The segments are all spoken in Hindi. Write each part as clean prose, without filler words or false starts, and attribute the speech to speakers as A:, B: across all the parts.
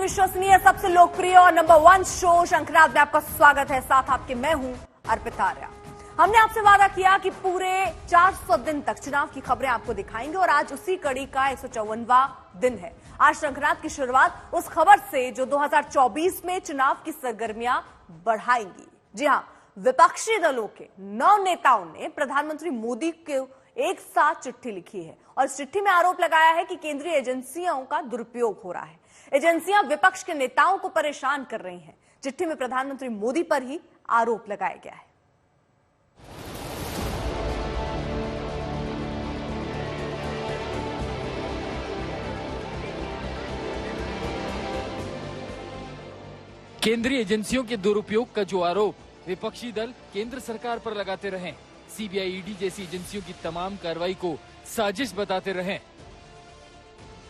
A: विश्वसनीय, सबसे लोकप्रिय और नंबर 1 शो शंखनाद में आपका स्वागत है। साथ आपके मैं हूं अर्पिता आर्या। हमने आपसे वादा किया कि पूरे 400 दिन तक चुनाव की खबरें आपको दिखाएंगे और आज उसी कड़ी का 154वां दिन है। आज शंखनाद की शुरुआत उस खबर से जो 2024 में चुनाव की सरगर्मियां बढ़ाएंगी। जी हां, विपक्षी दलों के 9 नेताओं ने प्रधानमंत्री मोदी को एक साथ चिट्ठी लिखी है और इस चिट्ठी में आरोप लगाया है कि केंद्रीय एजेंसियों का दुरुपयोग हो रहा है। एजेंसियां विपक्ष के नेताओं को परेशान कर रही हैं। चिट्ठी में प्रधानमंत्री मोदी पर ही आरोप लगाया गया है।
B: केंद्रीय एजेंसियों के दुरुपयोग का जो आरोप विपक्षी दल केंद्र सरकार पर लगाते रहे, सीबीआई, ईडी जैसी एजेंसियों की तमाम कार्रवाई को साजिश बताते रहे।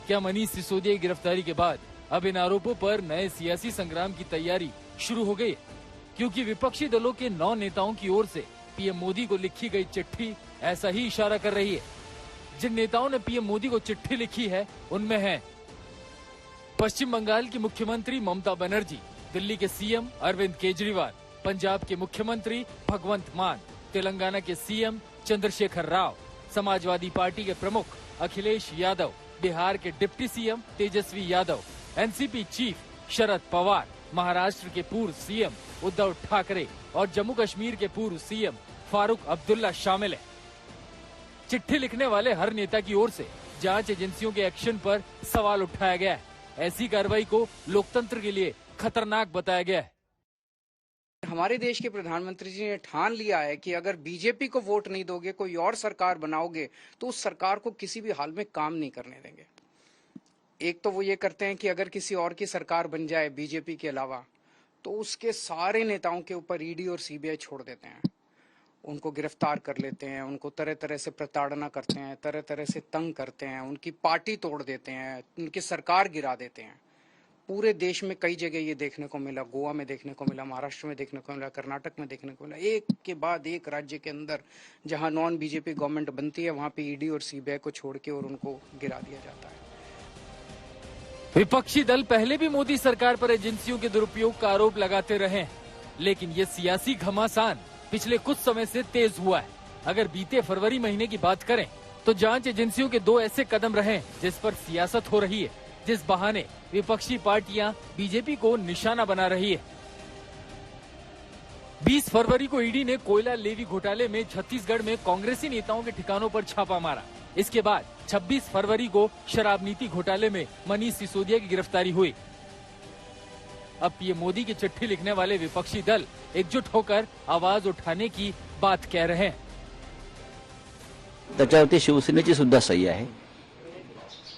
B: क्या मनीष सिसोदिया की गिरफ्तारी के बाद अब इन आरोपों पर नए सियासी संग्राम की तैयारी शुरू हो गई? क्योंकि विपक्षी दलों के 9 नेताओं की ओर से पीएम मोदी को लिखी गई चिट्ठी ऐसा ही इशारा कर रही है। जिन नेताओं ने पीएम मोदी को चिट्ठी लिखी है उनमें है पश्चिम बंगाल की मुख्यमंत्री ममता बनर्जी, दिल्ली के सीएम अरविंद केजरीवाल, पंजाब के मुख्यमंत्री भगवंत मान, तेलंगाना के सीएम चंद्रशेखर राव, समाजवादी पार्टी के प्रमुख अखिलेश यादव, बिहार के deputy CM Tejashwi Yadav, NCP chief Sharad Pawar, Maharashtra के पूर्व सीएम उद्धव ठाकरे और जम्मू कश्मीर के पूर्व सीएम फारूक अब्दुल्ला शामिल हैं। चिट्ठी लिखने वाले हर नेता की ओर से जांच एजेंसियों के एक्शन पर सवाल उठाया गया है। ऐसी कार्रवाई को लोकतंत्र के लिए खतरनाक बताया गया है।
C: हमारे देश के प्रधानमंत्री जी ने ठान लिया है कि अगर बीजेपी को वोट नहीं दोगे, कोई और सरकार बनाओगे, तो उस सरकार को किसी भी हाल में काम नहीं करने देंगे। एक तो वो ये करते हैं कि अगर किसी और की सरकार बन जाए बीजेपी के अलावा, तो उसके सारे नेताओं के ऊपर ईडी और सीबीआई छोड़ देते हैं, उनको गिरफ्तार कर लेते हैं, उनको तरह तरह से प्रताड़ना करते हैं, तरह तरह से तंग करते हैं, उनकी पार्टी तोड़ देते हैं, उनकी सरकार गिरा देते हैं। पूरे देश में कई जगह ये देखने को मिला, गोवा में देखने को मिला, महाराष्ट्र में देखने को मिला, कर्नाटक में देखने को मिला। एक के बाद एक राज्य के अंदर जहां नॉन बीजेपी गवर्नमेंट बनती है, वहां पे ईडी और सीबीआई को छोड़ के और उनको गिरा दिया जाता है।
B: विपक्षी दल पहले भी मोदी सरकार पर एजेंसियों के दुरुपयोग का आरोप लगाते रहे, लेकिन ये सियासी घमासान पिछले कुछ समय से तेज हुआ है। अगर बीते फरवरी महीने की बात करें तो जांच एजेंसियों के 2 ऐसे कदम रहे जिस पर सियासत हो रही है, जिस बहाने विपक्षी पार्टियां बीजेपी को निशाना बना रही है। 20 फरवरी को ईडी ने कोयला लेवी घोटाले में छत्तीसगढ़ में कांग्रेसी नेताओं के ठिकानों पर छापा मारा। इसके बाद 26 फरवरी को शराब नीति घोटाले में मनीष सिसोदिया की गिरफ्तारी हुई। अब पीएम मोदी की चिट्ठी लिखने वाले विपक्षी दल एकजुट होकर आवाज उठाने की बात कह रहे हैं।
D: त्याच्यावरती शिवसेनेची सुद्धा सही आहे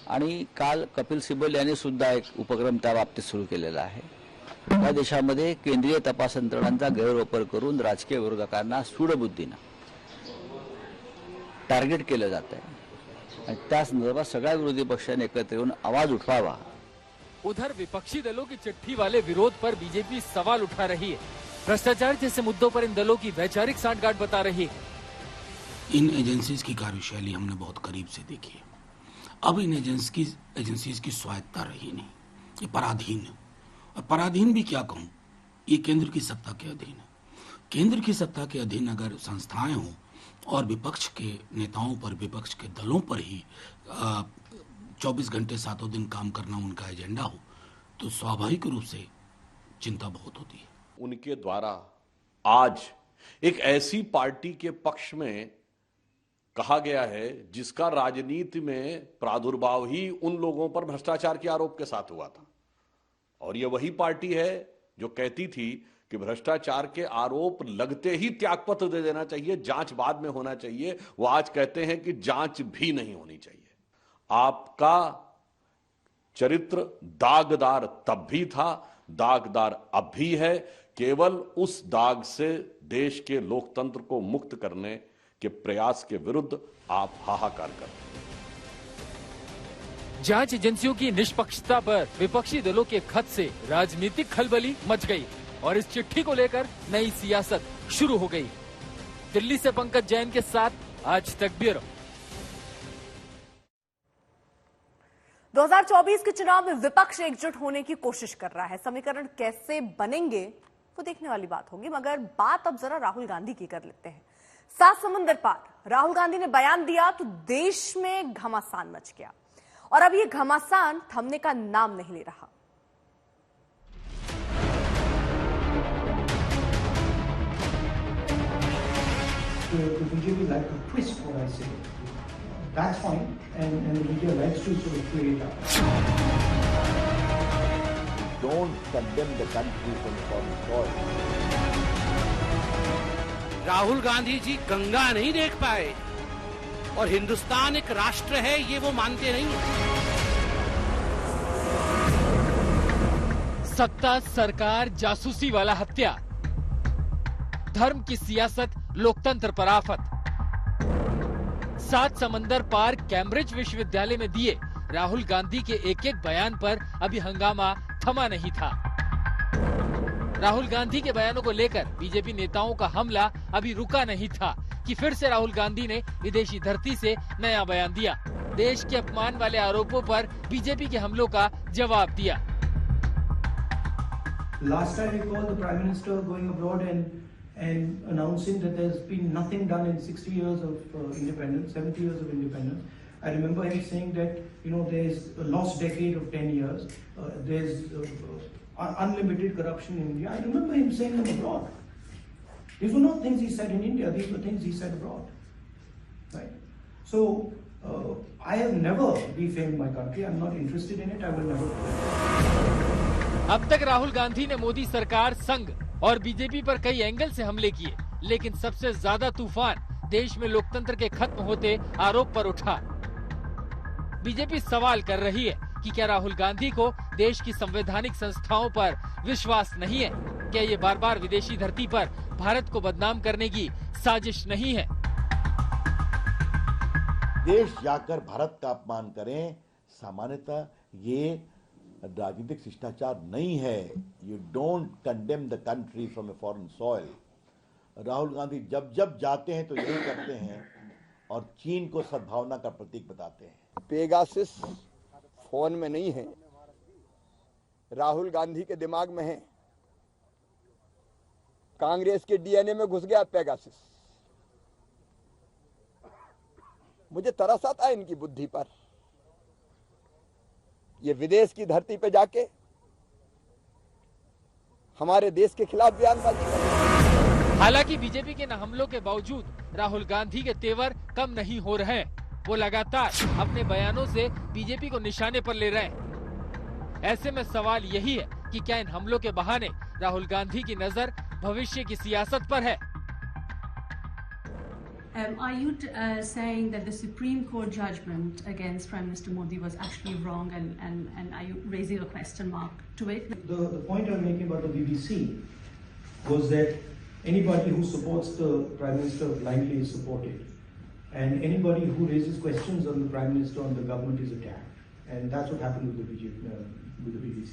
D: आणि काल कपिल सिब्बल यांनी सुद्धा एक उपक्रम त्या बाबतीत सुरू केलेला आहे। या देशामध्ये केंद्रीय तपास यंत्रणांचा गैरवापर करून राजकीय विरोधकांना सूडबुद्धीने टार्गेट केलं जात आहे आणि त्या संदर्भात सगळ्या विरोधी पक्षांनी एकत्र येऊन आवाज उठवावा।
B: उधर विपक्षी दलों की चिट्ठी वाले विरोध पर बीजेपी सवाल उठा रही है। भ्रष्टाचार जैसे मुद्दों पर इन दलों की वैचारिक सांठगांठ बता रही है।
E: इन एजेंसीज की कार्यशैली हमने बहुत करीब से देखी है। अब इन एजेंसीज की स्वायत्ता रही नहीं, ये पराधीन है। और पराधीन भी क्या कहूं, ये केंद्र की सत्ता के अधीन है। केंद्र की सत्ता के अधीन अगर संस्थाएं हों और विपक्ष के नेताओं पर, विपक्ष के दलों पर ही 24 घंटे 7 दिन काम करना उनका एजेंडा हो, तो स्वाभाविक रूप से चिंता बहुत होती है।
F: उनके द्वारा आज एक ऐसी पार्टी के पक्ष में कहा गया है जिसका राजनीति में प्रादुर्भाव ही उन लोगों पर भ्रष्टाचार के आरोप के साथ हुआ था, और यह वही पार्टी है जो कहती थी कि भ्रष्टाचार के आरोप लगते ही त्यागपत्र दे देना चाहिए, जांच बाद में होना चाहिए। वो आज कहते हैं कि जांच भी नहीं होनी चाहिए। आपका चरित्र दागदार तब भी था, दागदार अब भी है। केवल उस दाग से देश के लोकतंत्र को मुक्त करने के प्रयास के विरुद्ध आप हाहाकार करते हैं।
B: जांच एजेंसियों की निष्पक्षता पर विपक्षी दलों के खत से राजनीतिक खलबली मच गई और इस चिट्ठी को लेकर नई सियासत शुरू हो गई। दिल्ली से पंकज जैन के साथ आज तक ब्यूरो।
A: 2024 के चुनाव में विपक्ष एकजुट होने की कोशिश कर रहा है। समीकरण कैसे बनेंगे वो देखने वाली बात होगी, मगर बात अब जरा राहुल गांधी की कर लेते हैं। 7 समुंदर पार राहुल गांधी ने बयान दिया तो देश में घमासान मच गया, और अब ये घमासान थमने का नाम नहीं ले रहा।
G: The BJP like to twist what I say. That's fine, and the media likes to sort of play it out.
H: Don't condemn the country from foreign soil.
I: Rahul Gandhi ji Ganga नहीं देख पाए और हिंदुस्तान एक राष्ट्र है ये वो मानते नहीं हैं।
B: सत्ता, सरकार, जासूसी वाला हत्या, धर्म की सियासत, लोकतंत्र पर आफत। 7 समंदर पार कैम्ब्रिज विश्वविद्यालय में दिए राहुल गांधी के एक एक बयान पर अभी हंगामा थमा नहीं था। राहुल गांधी के बयानों को लेकर बीजेपी नेताओं का हमला अभी रुका नहीं था कि फिर से राहुल गांधी ने विदेशी धरती से नया बयान दिया। देश के अपमान वाले आरोपों पर बीजेपी के हमलों का जवाब दिया।
G: Last time we called the Prime Minister going abroad and announcing that there's been nothing done in 60 years of independence, 70 years of independence. I remember him saying that, there's a lost decade of 10 years, there's unlimited corruption in India. I remember him saying them abroad. These were not things he said in India, these were things he said abroad. Right? So, I have never defamed my country, I'm not interested in it, I will never do it.
B: अब तक राहुल गांधी ने मोदी सरकार, संघ और बीजेपी पर कई एंगल से हमले किए, लेकिन सबसे ज्यादा तूफान देश में लोकतंत्र के खत्म होते आरोप पर उठा। बीजेपी सवाल कर रही है कि क्या राहुल गांधी को देश की संवैधानिक संस्थाओं पर विश्वास नहीं है? क्या ये बार बार विदेशी धरती पर भारत को बदनाम करने की साजिश नहीं है?
H: देश जाकर भारत का अपमान करें, सामान्यतः ये राजनीतिक शिष्टाचार नहीं है। You don't condemn the country from a foreign soil. Rahul Gandhi जब जब जाते हैं तो यही करते हैं और चीन को सद्भावना का प्रतीक बताते हैं।
J: पेगासिस फोन में नहीं है, राहुल गांधी के दिमाग में है। कांग्रेस के डीएनए में घुस गया पेगासिस। मुझे तरस आता है इनकी बुद्धि पर। ये विदेश की धरती पे जाके हमारे देश के खिलाफ बयानबाजी कर रहे हैं।
B: हालांकि बीजेपी के न हमलों के बावजूद राहुल गांधी के तेवर कम नहीं हो रहे हैं। वो लगातार अपने बयानों से बीजेपी को निशाने पर ले रहे हैं। ऐसे में सवाल यही है कि क्या इन हमलों के बहाने राहुल गांधी की नजर भविष्य की सियासत पर है?
K: Are you saying that the Supreme Court judgment against Prime Minister Modi was actually wrong, and are you raising a question mark to it?
G: The point I'm making about the BBC was that anybody who supports the Prime Minister blindly is supported, and anybody who raises questions on the Prime Minister, on the government, is attacked, and that's what happened with the BBC.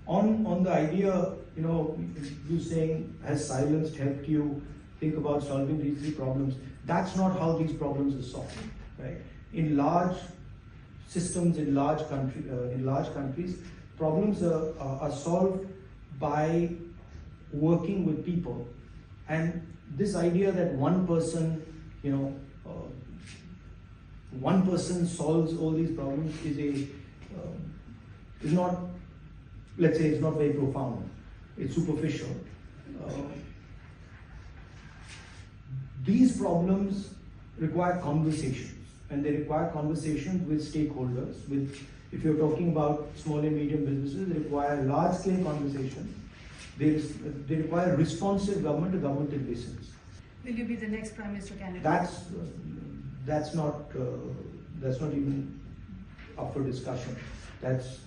G: On the idea, you saying has silence helped you think about solving these 3 problems? That's not how these problems are solved, right? In large systems, in large countries, problems are solved by working with people. And this idea that one person, one person solves all these problems is not, let's say, it's not very profound. It's superficial. These problems require conversations, and they require conversations with stakeholders. If you're talking about small and medium businesses, they require large-scale conversations. They require responsive government to government and listens.
K: Will you be the next Prime Minister candidate?
G: That's not even up for discussion. That's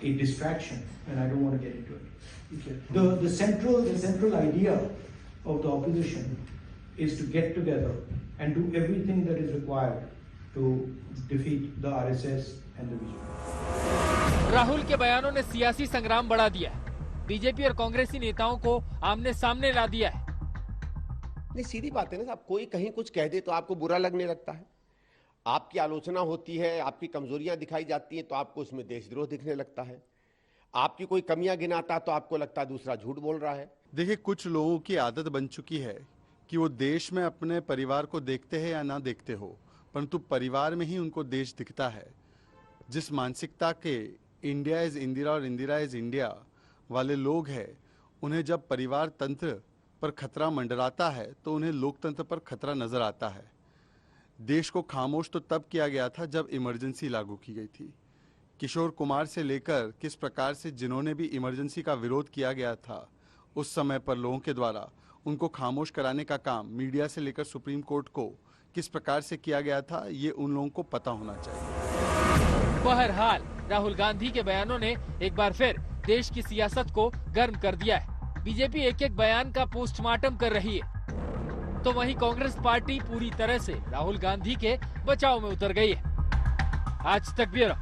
G: a distraction, and I don't want to get into it. The central idea of the opposition is to get together and do everything that is required to defeat the RSS and the BJP.
B: Rahul के बयानों ने सियासी संग्राम बढ़ा दिया है। बीजेपी और कांग्रेसी नेताओं को आमने सामने ला दिया है।
L: नहीं, सीधी बात है ना साहब, कोई कहीं कुछ कह दे तो आपको बुरा लगने लगता है। आपकी आलोचना होती है, आपकी कमजोरियां दिखाई जाती हैं तो आपको उसमें देशद्रोह दिखने लगता है। आपकी कोई कमियां गिनाता तो आपको लगता है दूसरा झूठ बोल रहा है।
M: देखिए, कुछ लोगों की आदत बन चुकी है कि वो देश में अपने परिवार को देखते हैं या ना देखते हो, परंतु परिवार में ही उनको देश दिखता है। जिस मानसिकता के इंडिया इज इंदिरा और इंदिरा इज इंडिया वाले लोग हैं, उन्हें जब परिवार तंत्र पर खतरा मंडराता है तो उन्हें लोकतंत्र पर खतरा नजर आता है। देश को खामोश तो तब किया गया था जब इमरजेंसी लागू की गई थी। किशोर कुमार से लेकर किस प्रकार से जिन्होंने भी इमरजेंसी का विरोध किया गया था, उस समय पर लोगों के द्वारा उनको खामोश कराने का काम मीडिया से लेकर सुप्रीम कोर्ट को किस प्रकार से किया गया था, ये उन लोगों को पता होना चाहिए।
B: बहरहाल राहुल गांधी के बयानों ने एक बार फिर देश की सियासत को गर्म कर दिया है। बीजेपी एक एक बयान का पोस्टमार्टम कर रही है, तो वहीं कांग्रेस पार्टी पूरी तरह से राहुल गांधी के बचाव में उतर गई है। आज तक ब्यूरो।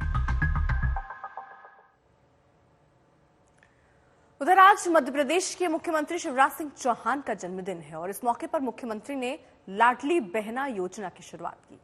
A: उधर आज मध्य प्रदेश के मुख्यमंत्री शिवराज सिंह चौहान का जन्मदिन है और इस मौके पर मुख्यमंत्री ने लाडली बहना योजना की शुरुआत की।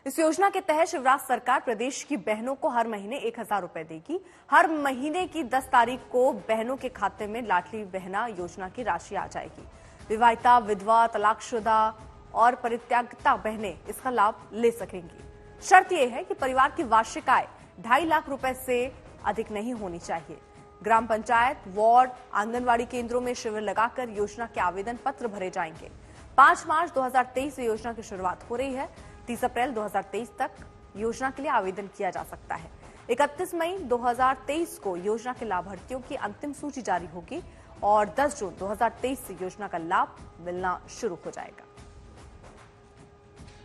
A: इस योजना के तहत शिवराज सरकार प्रदेश की बहनों को हर महीने 1000 रुपए देगी। हर महीने की 10 तारीख को बहनों के खाते में लाडली बहना योजना की राशि आ जाएगी। विवाहिता, विधवा, तलाकशुदा और परित्यागिता बहनें इसका लाभ ले सकेंगी। शर्त यह है कि परिवार की वार्षिक आय 2.5 लाख रुपए से अधिक नहीं होनी चाहिए। ग्राम पंचायत, वार्ड, आंगनवाड़ी केंद्रों में शिविर लगाकर योजना के आवेदन पत्र भरे जाएंगे। 5 मार्च 2023 से योजना की शुरुआत हो रही है। 30 अप्रैल 2023 तक योजना के लिए आवेदन किया जा सकता है। 31 मई 2023 को योजना के लाभार्थियों की अंतिम सूची जारी होगी और 10 जून 2023 से योजना का लाभ मिलना शुरू हो जाएगा।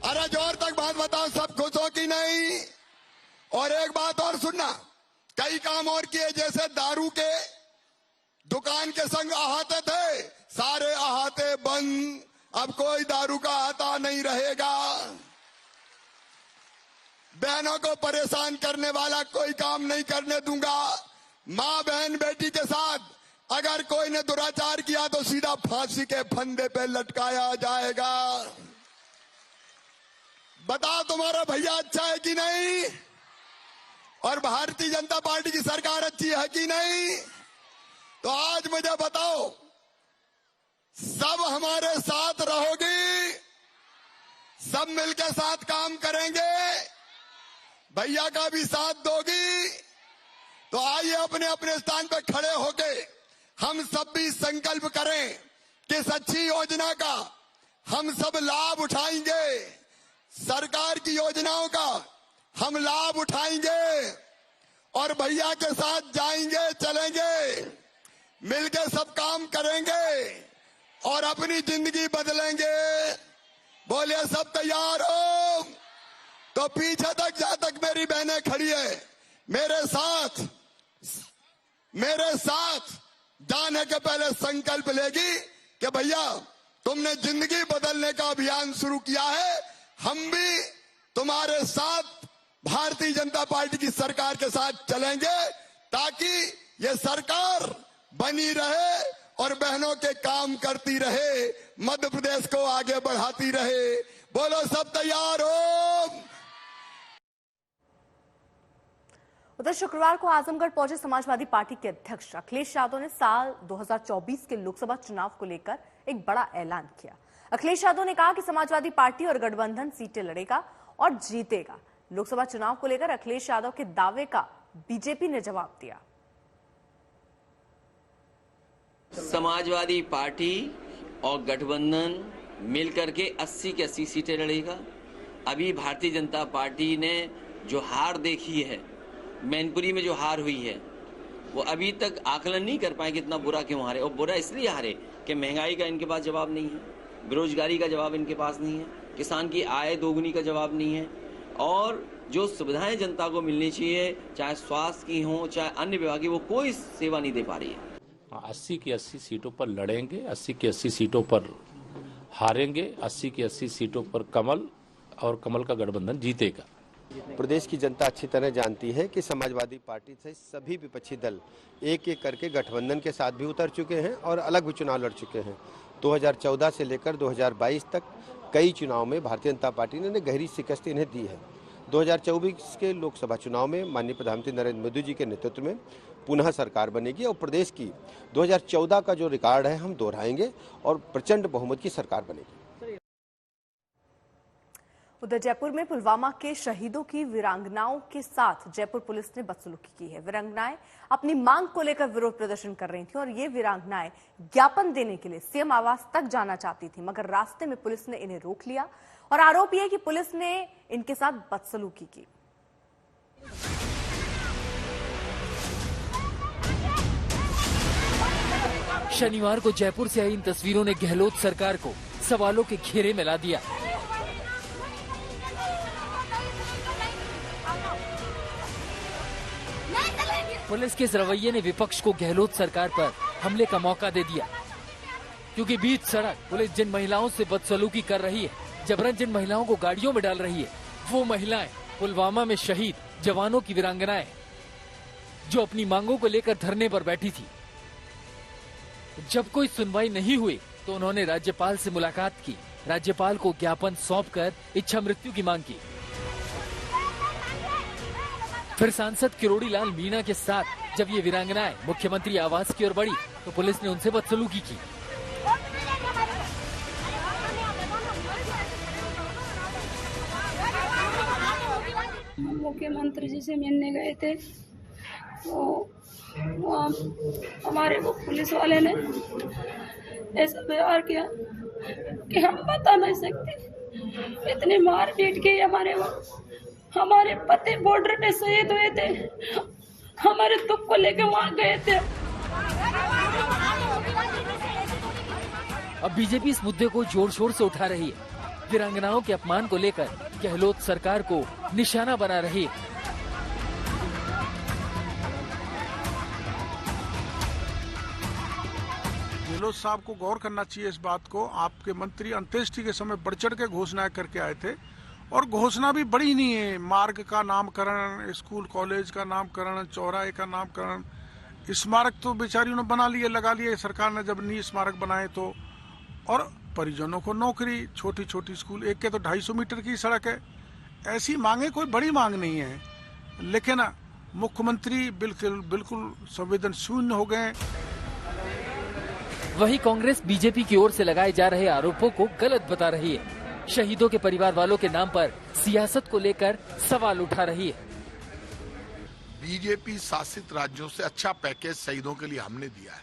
N: अरे जोर तक बात बताओ, सब खुश हो कि नहीं? और एक बात और सुनना, कई काम और किए, जैसे दारू के दुकान के संग अहाते थे, सारे अहाते बंद, अब कोई दारू का अहाता नहीं रहेगा। बहनों को परेशान करने वाला कोई काम नहीं करने दूंगा। माँ बहन बेटी के साथ अगर कोई ने दुराचार किया तो सीधा फांसी के फंदे पे लटकाया जाएगा। बताओ तुम्हारा भैया अच्छा है कि नहीं? और भारतीय जनता पार्टी की सरकार अच्छी है कि नहीं? तो आज मुझे बताओ, सब हमारे साथ रहोगी? सब मिलकर साथ काम करेंगे? भैया का भी साथ दोगी? तो आइए अपने अपने स्थान पर खड़े होके हम सब भी संकल्प करें कि इस अच्छी योजना का हम सब लाभ उठाएंगे। सरकार की योजनाओं का हम लाभ उठाएंगे और भैया के साथ जाएंगे, चलेंगे, मिलके सब काम करेंगे और अपनी जिंदगी बदलेंगे। बोलिए सब तैयार हो? तो पीछे तक जहां तक मेरी बहनें खड़ी है, मेरे साथ जाने के पहले संकल्प लेगी कि भैया तुमने जिंदगी बदलने का अभियान शुरू किया है, हम भी तुम्हारे साथ भारतीय जनता पार्टी की सरकार के साथ चलेंगे ताकि ये सरकार बनी रहे और बहनों के काम करती रहे, मध्य प्रदेश को आगे बढ़ाती रहे। बोलो सब तैयार हो?
A: उधर शुक्रवार को आजमगढ़ पहुंचे समाजवादी पार्टी के अध्यक्ष अखिलेश यादव ने साल 2024 के लोकसभा चुनाव को लेकर एक बड़ा ऐलान किया। अखिलेश यादव ने कहा कि समाजवादी पार्टी और गठबंधन सीटें लड़ेगा और जीतेगा। लोकसभा चुनाव को लेकर अखिलेश यादव के दावे का बीजेपी ने जवाब दिया।
O: समाजवादी पार्टी और गठबंधन मिलकर के 80 की 80 सीटें लड़ेगा। अभी भारतीय जनता पार्टी ने जो हार देखी है, मैनपुरी में जो हार हुई है, वो अभी तक आकलन नहीं कर पाए कि इतना बुरा क्यों हारे। और बुरा इसलिए हारे कि महंगाई का इनके पास जवाब नहीं है, बेरोजगारी का जवाब इनके पास नहीं है, किसान की आय दोगुनी का जवाब नहीं है, और जो सुविधाएं जनता को मिलनी चाहिए, चाहे स्वास्थ्य की हो चाहे अन्य विभाग की, वो कोई सेवा नहीं दे पा रही है।
P: 80 की 80 सीटों पर लड़ेंगे, 80 की 80 सीटों पर हारेंगे, 80 की 80 सीटों पर कमल और कमल का गठबंधन जीतेगा।
J: प्रदेश की जनता अच्छी तरह जानती है कि समाजवादी पार्टी से सभी विपक्षी दल एक एक करके गठबंधन के साथ भी उतर चुके हैं और अलग भी चुनाव लड़ चुके हैं। 2014 से लेकर 2022 तक कई चुनाव में भारतीय जनता पार्टी ने गहरी शिकस्त इन्हें दी है। 2024 के लोकसभा चुनाव में माननीय प्रधानमंत्री नरेंद्र मोदी जी के नेतृत्व में पुनः सरकार बनेगी और प्रदेश की 2014 का जो रिकॉर्ड है हम दोहराएंगे और प्रचंड बहुमत की सरकार बनेगी।
A: उधर जयपुर में पुलवामा के शहीदों की वीरांगनाओं के साथ जयपुर पुलिस ने बदसलूकी की है। वीरांगनाएं अपनी मांग को लेकर विरोध प्रदर्शन कर रही थी और ये वीरांगनाएं ज्ञापन देने के लिए सीएम आवास तक जाना चाहती थी, मगर रास्ते में पुलिस ने इन्हें रोक लिया और आरोप यह कि पुलिस ने इनके साथ बदसलूकी की।
B: शनिवार को जयपुर से आई इन तस्वीरों ने गहलोत सरकार को सवालों के घेरे में ला दिया। पुलिस के इस रवैये ने विपक्ष को गहलोत सरकार पर हमले का मौका दे दिया, क्योंकि बीच सड़क पुलिस जिन महिलाओं से बदसलूकी कर रही है, जबरन जिन महिलाओं को गाड़ियों में डाल रही है, वो महिलाएं पुलवामा में शहीद जवानों की वीरांगनाएं जो अपनी मांगों को लेकर धरने पर बैठी थी। जब कोई सुनवाई नहीं हुई तो उन्होंने राज्यपाल से मुलाकात की, राज्यपाल को ज्ञापन सौंपकर इच्छा मृत्यु की मांग की। फिर सांसद किरोड़ी लाल मीणा के साथ जब ये वीरांगनाएं मुख्यमंत्री आवास की ओर बढ़ी तो पुलिस ने उनसे बदसलूकी की।
Q: मुख्यमंत्री जी से मिलने गए थे तो हमारे को पुलिस वाले ने ऐसा व्यवहार किया कि हम बता नहीं सकते। इतनी मार पीट की हमारे पति बॉर्डर पे शहीद हुए थे, हमारे दुख को लेकर वहाँ गए थे।
B: अब बीजेपी इस मुद्दे को जोर शोर से उठा रही है। वीरांगनाओं के अपमान को लेकर गहलोत सरकार को निशाना बना रही है।
R: गहलोत साहब को गौर करना चाहिए इस बात को। आपके मंत्री अंत्येष्टि के समय बढ़ चढ़ के घोषणाएं करके आए थे और घोषणा भी बड़ी नहीं है। मार्ग का नामकरण, स्कूल कॉलेज का नामकरण, चौराहे का नामकरण, स्मारक तो बेचारियों ने बना लिए, लगा लिए सरकार ने जब नी स्मारक बनाए तो। और परिजनों को नौकरी, छोटी छोटी स्कूल, एक के तो 250 मीटर की सड़क है। ऐसी मांगे कोई बड़ी मांग नहीं है, लेकिन मुख्यमंत्री बिल्कुल संवेदन शून्य हो गए।
B: वहीं कांग्रेस बीजेपी की ओर से लगाए जा रहे आरोपों को गलत बता रही है। शहीदों के परिवार वालों के नाम पर सियासत को लेकर सवाल उठा रही है।
S: बीजेपी शासित राज्यों से अच्छा पैकेज शहीदों के लिए हमने दिया है।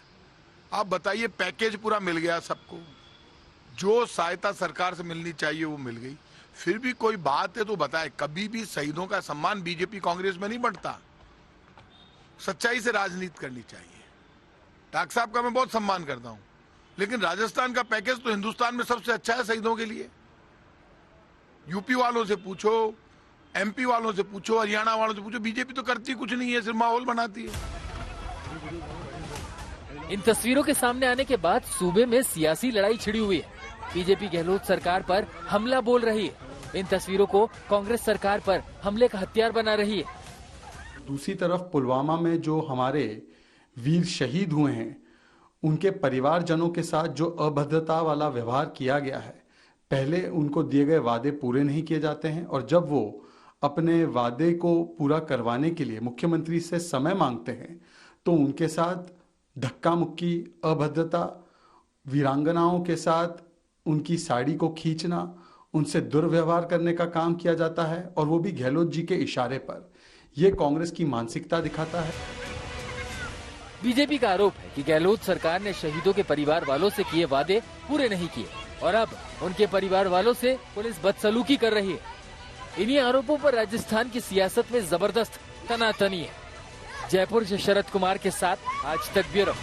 S: आप बताइए, पैकेज पूरा मिल गया सबको, जो सहायता सरकार से मिलनी चाहिए वो मिल गई। फिर भी कोई बात है तो बताए। कभी भी शहीदों का सम्मान बीजेपी कांग्रेस में नहीं बढ़ता। सच्चाई से राजनीति करनी चाहिए। डॉक्टर साहब का मैं बहुत सम्मान करता हूं, लेकिन राजस्थान का पैकेज तो हिंदुस्तान में सबसे अच्छा है शहीदों के लिए। यूपी वालों से पूछो, एमपी वालों से पूछो, हरियाणा वालों से पूछो, बीजेपी तो करती कुछ नहीं है, सिर्फ माहौल बनाती है।
B: इन तस्वीरों के सामने आने के बाद सूबे में सियासी लड़ाई छिड़ी हुई है। बीजेपी गहलोत सरकार पर हमला बोल रही है। इन तस्वीरों को कांग्रेस सरकार पर हमले का हथियार बना रही है।
M: दूसरी तरफ पुलवामा में जो हमारे वीर शहीद हुए हैं, उनके परिवारजनों के साथ जो अभद्रता वाला व्यवहार किया गया है, पहले उनको दिए गए वादे पूरे नहीं किए जाते हैं और जब वो अपने वादे को पूरा करवाने के लिए मुख्यमंत्री से समय मांगते हैं तो उनके साथ धक्का मुक्की, अभद्रता, वीरांगनाओं के साथ उनकी साड़ी को खींचना, उनसे दुर्व्यवहार करने का काम किया जाता है और वो भी गहलोत जी के इशारे पर। ये कांग्रेस की मानसिकता दिखाता है।
B: बीजेपी का आरोप है कि गहलोत सरकार ने शहीदों के परिवार वालों से किए वादे पूरे नहीं किए और अब उनके परिवार वालों से पुलिस बदसलूकी कर रही है। इन्हीं आरोपों पर राजस्थान की सियासत में जबरदस्त तनातनी है। जयपुर से शरद कुमार के साथ आज तक ब्यूरो।